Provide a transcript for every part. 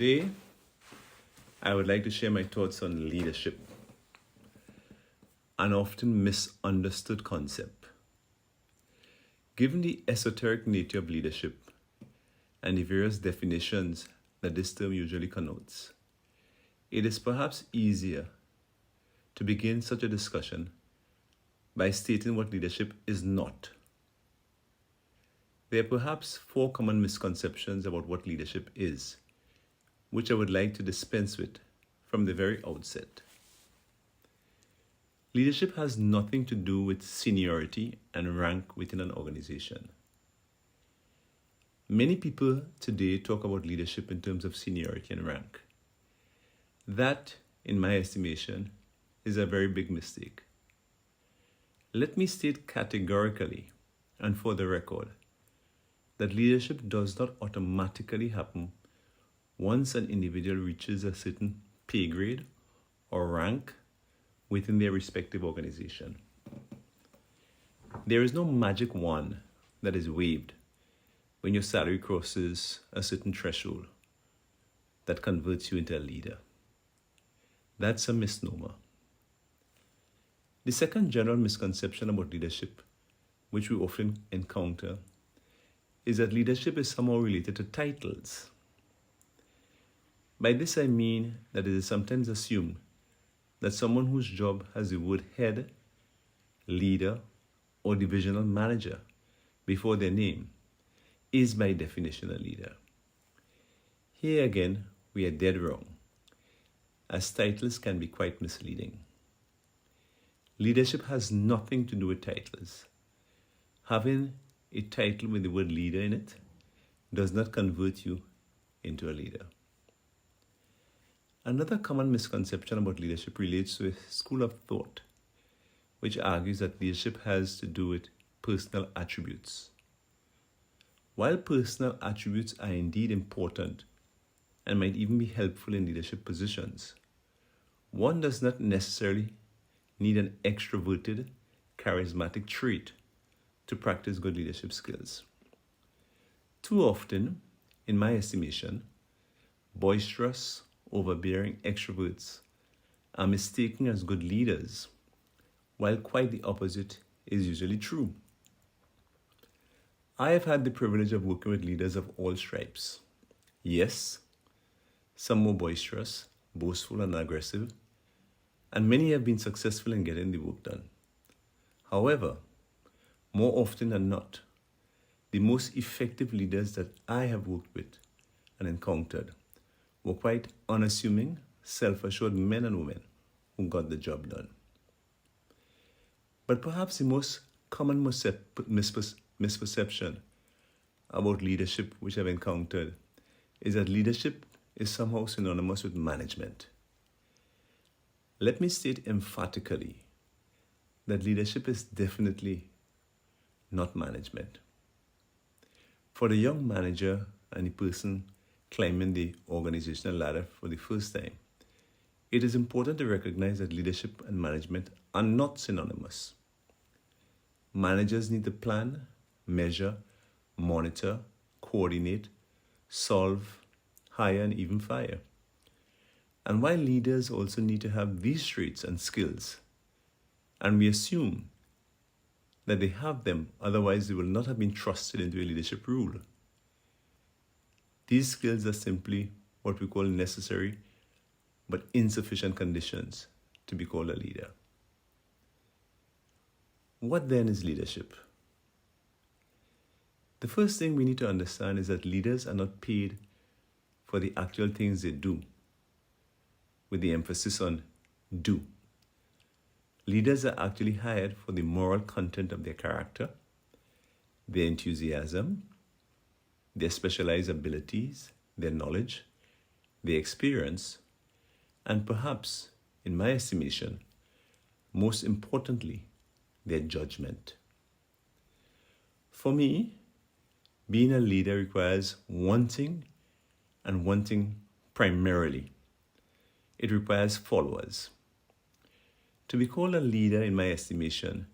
Today, I would like to share my thoughts on leadership, an often misunderstood concept. Given the esoteric nature of leadership and the various definitions that this term usually connotes, it is perhaps easier to begin such a discussion by stating what leadership is not. There are perhaps 4 common misconceptions about what leadership is, which I would like to dispense with from the very outset. Leadership has nothing to do with seniority and rank within an organization. Many people today talk about leadership in terms of seniority and rank. That, in my estimation, is a very big mistake. Let me state categorically and for the record that leadership does not automatically happen once an individual reaches a certain pay grade or rank within their respective organization. There is no magic wand that is waved when your salary crosses a certain threshold that converts you into a leader. That's a misnomer. The second general misconception about leadership, which we often encounter, is that leadership is somehow related to titles. By this I mean that it is sometimes assumed that someone whose job has the word head, leader, or divisional manager before their name is by definition a leader. Here again, we are dead wrong, as titles can be quite misleading. Leadership has nothing to do with titles. Having a title with the word leader in it does not convert you into a leader. Another common misconception about leadership relates to a school of thought, which argues that leadership has to do with personal attributes. While personal attributes are indeed important and might even be helpful in leadership positions, one does not necessarily need an extroverted, charismatic trait to practice good leadership skills. Too often, in my estimation, boisterous, overbearing extroverts are mistaken as good leaders, while quite the opposite is usually true. I have had the privilege of working with leaders of all stripes. Yes, some more boisterous, boastful, and aggressive, and many have been successful in getting the work done. However, more often than not, the most effective leaders that I have worked with and encountered were quite unassuming, self-assured men and women who got the job done. But perhaps the most common misperception about leadership which I've encountered is that leadership is somehow synonymous with management. Let me state emphatically that leadership is definitely not management. For the young manager and the person climbing the organizational ladder for the first time, it is important to recognize that leadership and management are not synonymous. Managers need to plan, measure, monitor, coordinate, solve, hire, and even fire. And while leaders also need to have these traits and skills, and we assume that they have them, otherwise they will not have been trusted into a leadership role. These skills are simply what we call necessary but insufficient conditions to be called a leader. What then is leadership? The first thing we need to understand is that leaders are not paid for the actual things they do, with the emphasis on do. Leaders are actually hired for the moral content of their character, their enthusiasm, their specialized abilities, their knowledge, their experience, and perhaps, in my estimation, most importantly, their judgment. For me, being a leader requires wanting and wanting primarily. It requires followers. To be called a leader, in my estimation,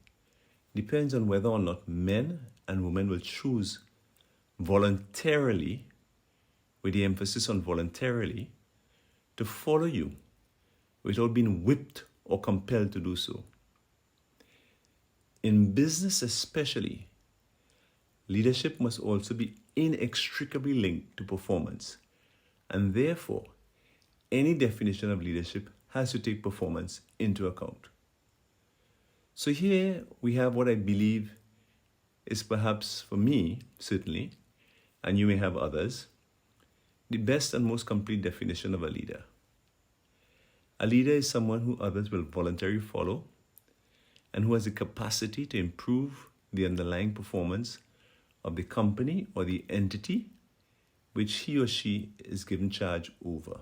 depends on whether or not men and women will choose voluntarily with the emphasis on voluntarily, to follow you without being whipped or compelled to do so. In business especially, leadership must also be inextricably linked to performance, and therefore, any definition of leadership has to take performance into account. So here we have what I believe is perhaps, for me, certainly, and you may have others, the best and most complete definition of a leader. A leader is someone who others will voluntarily follow and who has the capacity to improve the underlying performance of the company or the entity which he or she is given charge over.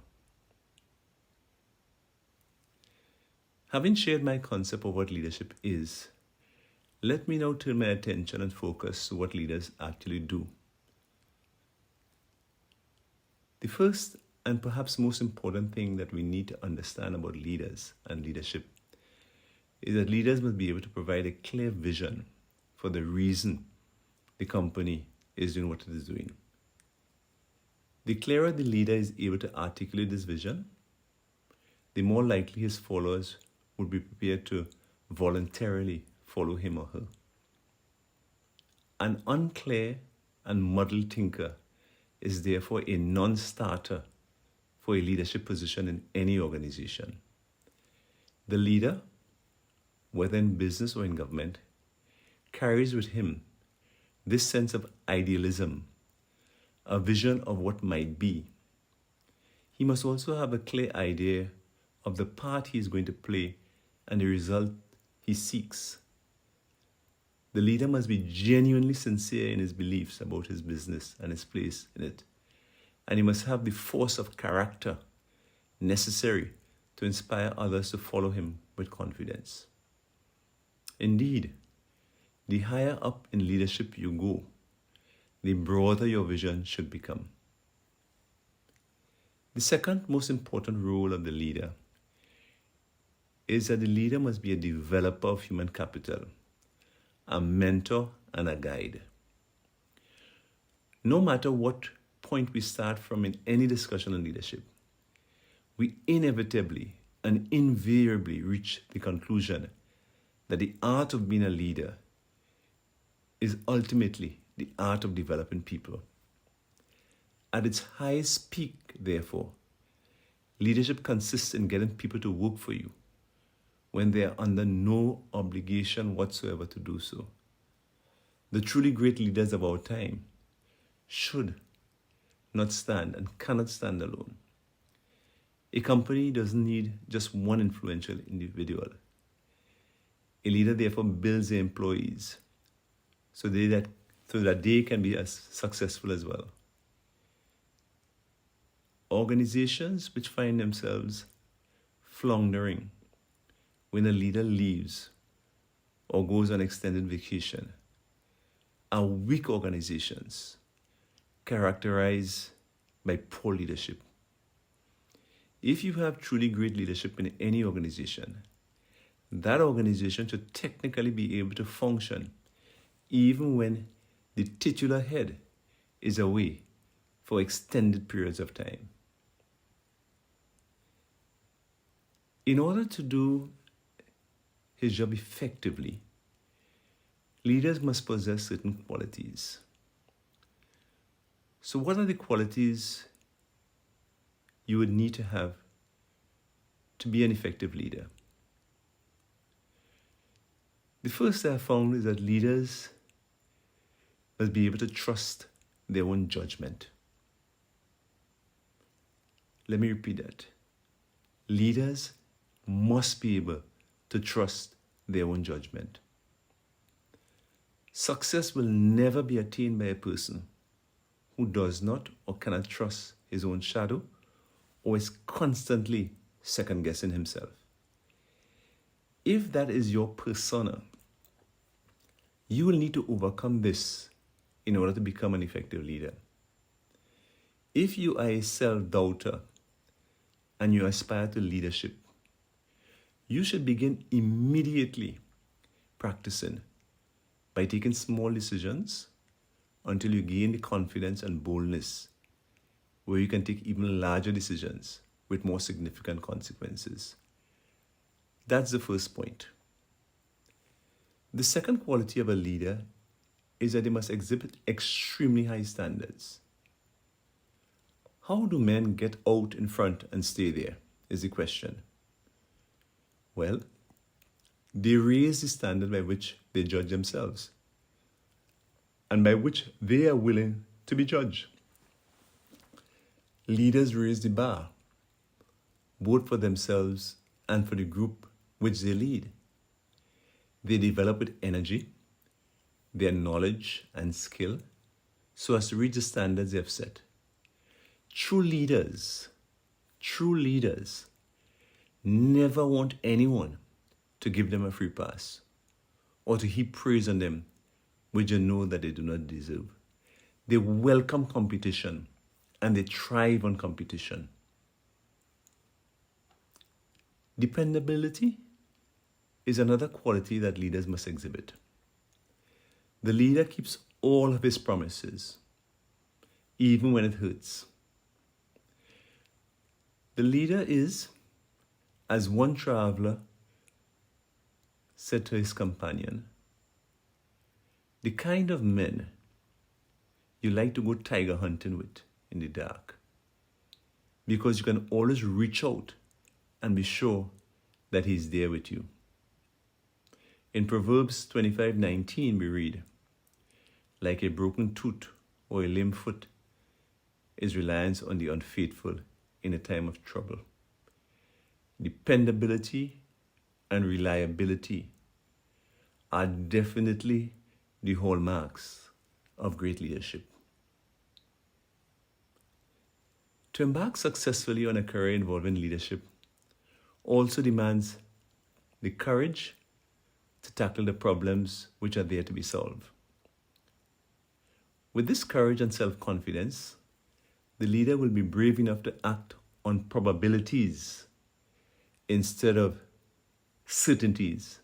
Having shared my concept of what leadership is, let me now turn my attention and focus to what leaders actually do. The first and perhaps most important thing that we need to understand about leaders and leadership is that leaders must be able to provide a clear vision for the reason the company is doing what it is doing. The clearer the leader is able to articulate this vision, the more likely his followers would be prepared to voluntarily follow him or her. An unclear and muddled thinker is therefore a non-starter for a leadership position in any organization. The leader, whether in business or in government, carries with him this sense of idealism, a vision of what might be. He must also have a clear idea of the part he is going to play and the result he seeks. The leader must be genuinely sincere in his beliefs about his business and his place in it. And he must have the force of character necessary to inspire others to follow him with confidence. Indeed, the higher up in leadership you go, the broader your vision should become. The second most important role of the leader is that the leader must be a developer of human capital, a mentor and a guide. No matter what point we start from in any discussion on leadership, we inevitably and invariably reach the conclusion that the art of being a leader is ultimately the art of developing people. At its highest peak, therefore, leadership consists in getting people to work for you when they are under no obligation whatsoever to do so. The truly great leaders of our time should not stand and cannot stand alone. A company doesn't need just one influential individual. A leader therefore builds their employees so that they can be as successful as well. Organizations which find themselves floundering when a leader leaves or goes on extended vacation are weak organizations characterized by poor leadership. If you have truly great leadership in any organization, that organization should technically be able to function even when the titular head is away for extended periods of time. In order to do his job effectively, leaders must possess certain qualities. So what are the qualities you would need to have to be an effective leader? The first I have found is that leaders must be able to trust their own judgment. Let me repeat that. Leaders must be able to trust their own judgment. Success will never be attained by a person who does not or cannot trust his own shadow or is constantly second-guessing himself. If that is your persona, you will need to overcome this in order to become an effective leader. If you are a self-doubter and you aspire to leadership, you should begin immediately practicing by taking small decisions until you gain the confidence and boldness where you can take even larger decisions with more significant consequences. That's the first point. The second quality of a leader is that they must exhibit extremely high standards. How do men get out in front and stay there, is the question. Well, they raise the standard by which they judge themselves and by which they are willing to be judged. Leaders raise the bar, both for themselves and for the group which they lead. They develop with energy, their knowledge and skill, so as to reach the standards they have set. True leaders never want anyone to give them a free pass or to heap praise on them which they know that they do not deserve. They welcome competition and they thrive on competition. Dependability is another quality that leaders must exhibit. The leader keeps all of his promises, even when it hurts. The leader is, as one traveler said to his companion, the kind of men you like to go tiger hunting with in the dark, because you can always reach out and be sure that he's there with you. In Proverbs 25:19 we read, like a broken tooth or a lame foot is reliance on the unfaithful in a time of trouble. Dependability and reliability are definitely the hallmarks of great leadership. To embark successfully on a career involving leadership also demands the courage to tackle the problems which are there to be solved. With this courage and self-confidence, the leader will be brave enough to act on probabilities instead of certainties,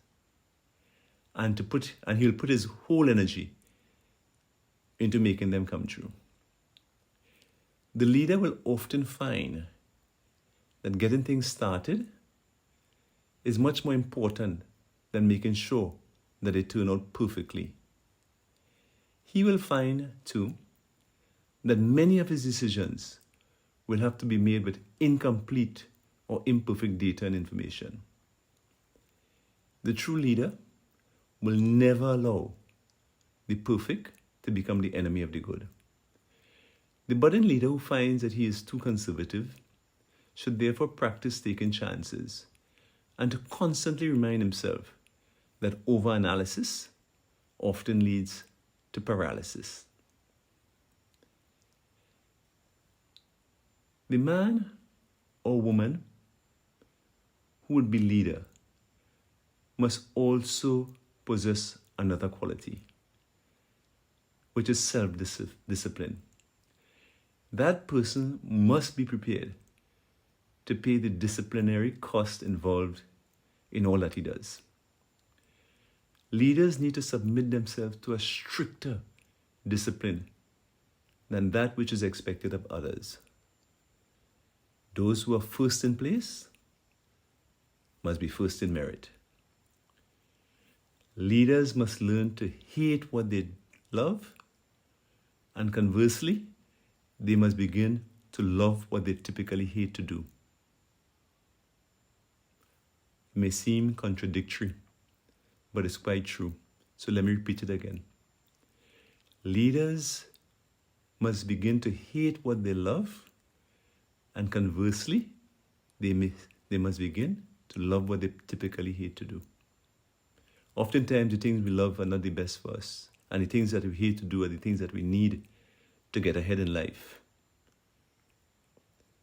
and he'll put his whole energy into making them come true. The leader will often find that getting things started is much more important than making sure that they turn out perfectly. He will find, too, that many of his decisions will have to be made with incomplete or imperfect data and information. The true leader will never allow the perfect to become the enemy of the good. The budding leader who finds that he is too conservative should therefore practice taking chances and to constantly remind himself that overanalysis often leads to paralysis. The man or woman who would be leader must also possess another quality, which is self-discipline. That person must be prepared to pay the disciplinary cost involved in all that he does. Leaders need to submit themselves to a stricter discipline than that which is expected of others. Those who are first in place must be first in merit. Leaders must learn to hate what they love, and conversely, they must begin to love what they typically hate to do. It may seem contradictory, but it's quite true. So let me repeat it again. Leaders must begin to hate what they love, and conversely, they must begin to love what they typically hate to do. Oftentimes, the things we love are not the best for us, and the things that we hate to do are the things that we need to get ahead in life.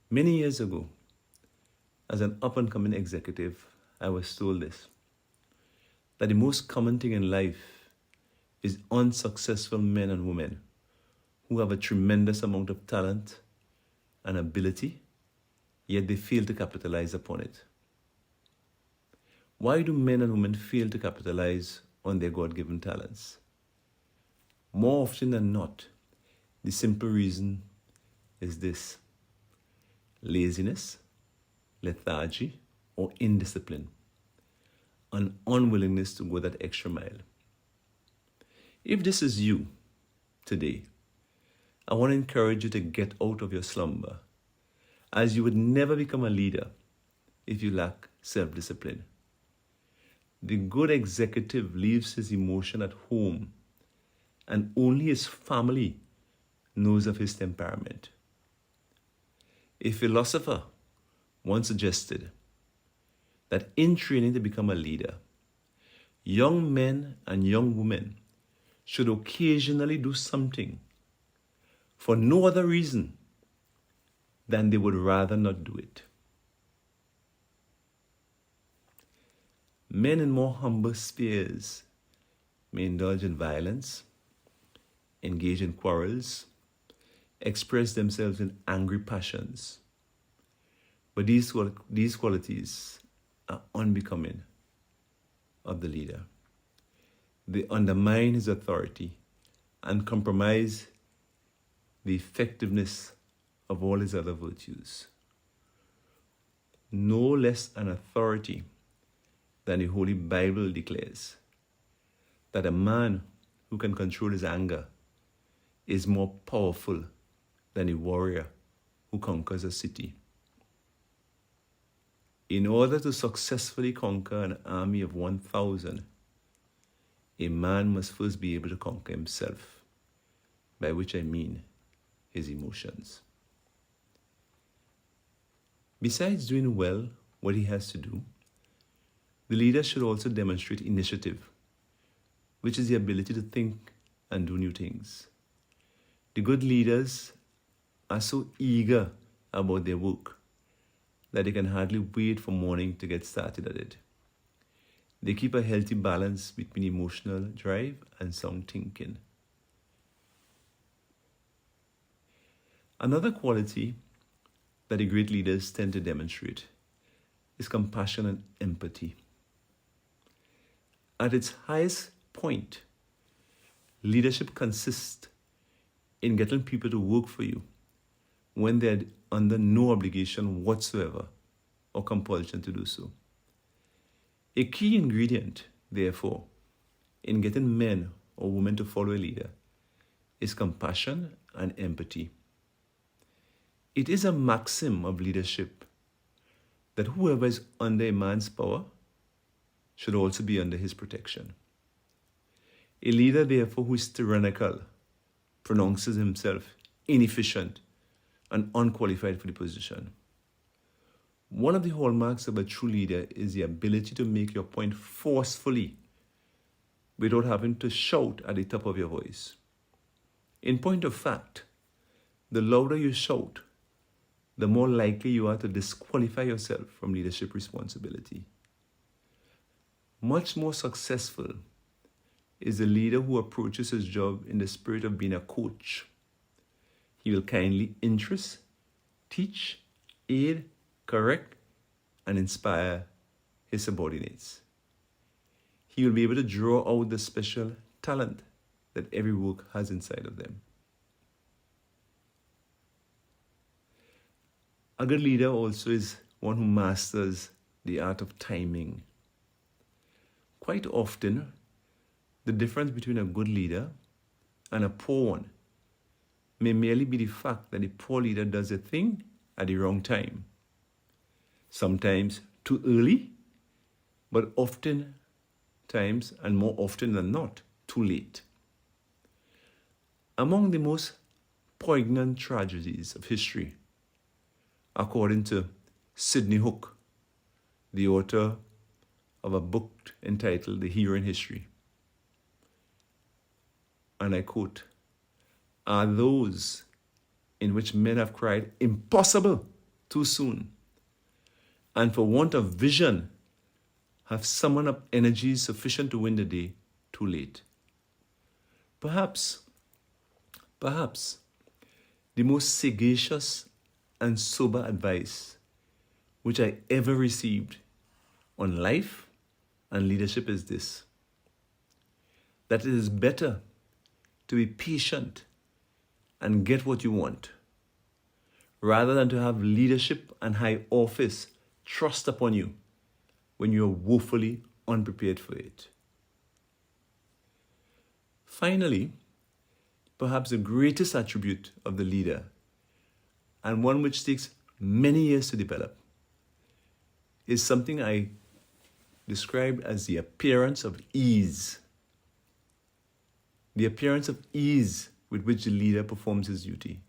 Many years ago, as an up-and-coming executive, I was told this, that the most common thing in life is unsuccessful men and women who have a tremendous amount of talent and ability, yet they fail to capitalize upon it. Why do men and women fail to capitalize on their God-given talents? More often than not, the simple reason is this: laziness, lethargy, or indiscipline, an unwillingness to go that extra mile. If this is you today, I want to encourage you to get out of your slumber, as you would never become a leader if you lack self-discipline. The good executive leaves his emotion at home, and only his family knows of his temperament. A philosopher once suggested that in training to become a leader, young men and young women should occasionally do something for no other reason than they would rather not do it. Men in more humble spheres may indulge in violence, engage in quarrels, express themselves in angry passions. But these qualities are unbecoming of the leader. They undermine his authority and compromise the effectiveness of all his other virtues. No less an authority than the Holy Bible declares that a man who can control his anger is more powerful than a warrior who conquers a city. In order to successfully conquer an army of 1,000, a man must first be able to conquer himself, by which I mean his emotions. Besides doing well what he has to do, the leader should also demonstrate initiative, which is the ability to think and do new things. The good leaders are so eager about their work that they can hardly wait for morning to get started at it. They keep a healthy balance between emotional drive and sound thinking. Another quality that the great leaders tend to demonstrate is compassion and empathy. At its highest point, leadership consists in getting people to work for you when they're under no obligation whatsoever or compulsion to do so. A key ingredient, therefore, in getting men or women to follow a leader is compassion and empathy. It is a maxim of leadership that whoever is under a man's power should also be under his protection. A leader, therefore, who is tyrannical pronounces himself inefficient and unqualified for the position. One of the hallmarks of a true leader is the ability to make your point forcefully without having to shout at the top of your voice. In point of fact, the louder you shout, the more likely you are to disqualify yourself from leadership responsibility. Much more successful is the leader who approaches his job in the spirit of being a coach. He will kindly interest, teach, aid, correct, and inspire his subordinates. He will be able to draw out the special talent that every work has inside of them. A good leader also is one who masters the art of timing. Quite often, the difference between a good leader and a poor one may merely be the fact that the poor leader does a thing at the wrong time. Sometimes too early, but often times, and more often than not, too late. Among the most poignant tragedies of history, according to Sidney Hook, the author of a book entitled The Hero in History, and I quote, are those in which men have cried, impossible, too soon, and for want of vision have summoned up energies sufficient to win the day too late. Perhaps the most sagacious and sober advice which I ever received on life and leadership is this: that it is better to be patient and get what you want, rather than to have leadership and high office thrust upon you when you are woefully unprepared for it. Finally, perhaps the greatest attribute of the leader, and one which takes many years to develop, is something I described as the appearance of ease. The appearance of ease with which the leader performs his duty.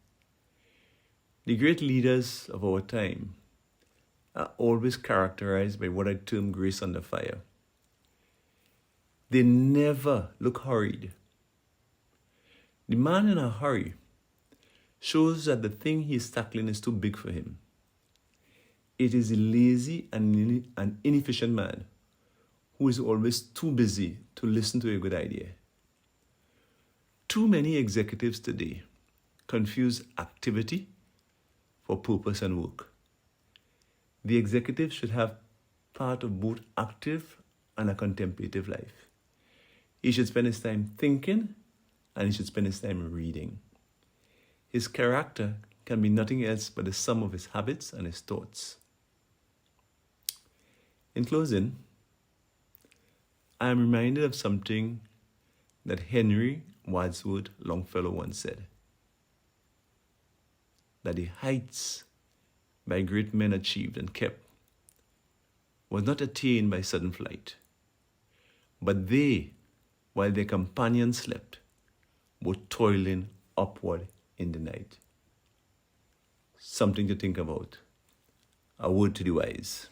The great leaders of our time are always characterized by what I term grace under fire. They never look hurried. The man in a hurry shows that the thing he is tackling is too big for him. It is a lazy and inefficient man who is always too busy to listen to a good idea. Too many executives today confuse activity for purpose and work. The executive should have part of both active and a contemplative life. He should spend his time thinking and he should spend his time reading. His character can be nothing else but the sum of his habits and his thoughts. In closing, I am reminded of something that Henry Wadsworth Longfellow once said, that the heights by great men achieved and kept was not attained by sudden flight, but they, while their companions slept, were toiling upward in the night. Something to think about. A word to the wise.